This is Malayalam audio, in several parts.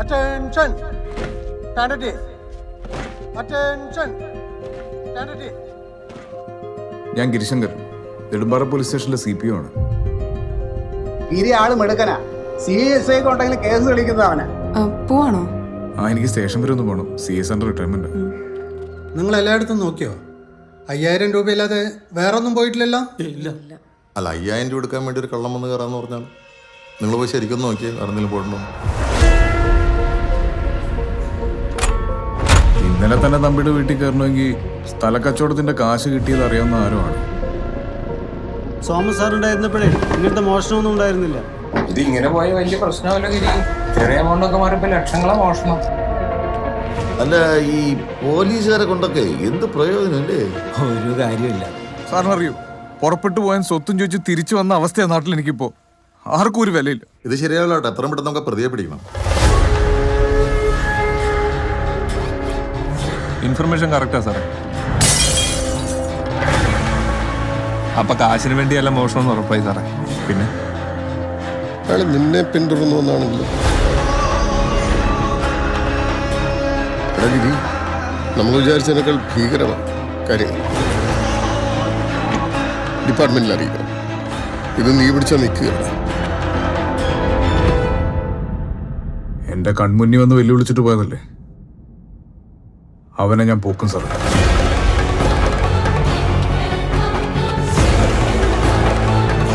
Attention! Candidate! Attention! Candidate! ഞാൻ ഗിരിശങ്കർ, നെടുമ്പാറ പോലീസ് സ്റ്റേഷനിലെ CPO ആണ്. ആള് മെടുക്കനാ. CSI ഉണ്ടെങ്കിൽ കേസ് കളിക്കുന്നവനാ. പോവാണോ? എനിക്ക് സ്റ്റേഷൻ വരെ ഒന്ന് പോകണം. CS under retirement. നിങ്ങൾ എല്ലായിടത്തും നോക്കിയോ? 5000 രൂപയില്ലാതെ വേറെ ഒന്നും പോയിട്ടില്ലല്ലോ? ഇല്ല. അല്ല, 5000 രൂപ എടുക്കാൻ വേണ്ടി ഒരു കള്ളം വന്ന് കയറാന്ന് പറഞ്ഞാൽ നിങ്ങൾ പോയി ശരിക്കും നോക്കിയേ, വേറെന്തെങ്കിലും പോയിട്ടുണ്ടോ? ഇന്നലെ തന്നെ തമ്പിയുടെ വീട്ടിൽ കയറണമെങ്കിൽ സ്ഥലക്കച്ചവടത്തിന്റെ കാശ് കിട്ടിയത് അറിയാവുന്ന ആരുമാണ്. സോമ സാറുണ്ടായിരുന്നപ്പോഴേ ഇങ്ങനത്തെ മോഷണമൊന്നും ഉണ്ടായിരുന്നില്ല. ഇത് ഇങ്ങനെ പോയ വലിയ പ്രശ്നമല്ല ഗിരി. ചെറിയ എമൗണ്ടൊക്കെ മാറിയപ്പോ ലക്ഷങ്ങളെ മോഷണം. അല്ല, ഈ പോലീസുകാരെ കൊണ്ടൊക്കെ എന്ത് പ്രയോജനമല്ലേ? ഒരു കാര്യമില്ല. സാറിനറിയോ, പുറപ്പെട്ടു പോയാൻ സ്വത്തും ചോദിച്ച് തിരിച്ചു വന്ന അവസ്ഥയാണ് നാട്ടിൽ. എനിക്കിപ്പോ ആർക്കും ഒരു വിലയില്ല. ഇത് ശരിയാവില്ല. എത്രയും പെട്ടെന്ന് നമുക്ക് പ്രതിയെ പിടിക്കണം. ഇൻഫർമേഷൻ കറക്റ്റാ സാറേ. അപ്പൊ കാശിന് വേണ്ടിയല്ല മോഷണം എന്ന് ഉറപ്പായി സാറേ. പിന്നെ അയാൾ നിന്നെ പിന്തുടർന്നു എന്നാണെങ്കിലും നമ്മൾ വിചാരിച്ചതിനേക്കാൾ ഭീകരമാണ് കാര്യങ്ങൾ. ഡിപ്പാർട്ട്മെന്റിൽ അറിയിക്കണം. ഇത് നീ പിടിച്ചാൽ നിൽക്കുകയാണ്. എന്റെ കൺമുന്നി വന്ന് വെല്ലുവിളിച്ചിട്ട് പോയതല്ലേ, അവനെ ഞാൻ പോക്കും സാർ.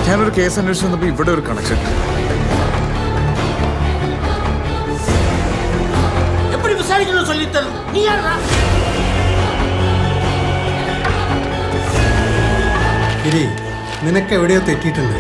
ഞാനൊരു കേസ് അന്വേഷിച്ച് വന്നപ്പോ ഇവിടെ ഒരു കണക്ഷൻ. നിനക്ക് എവിടെയോ തെറ്റിയിട്ടുണ്ട്.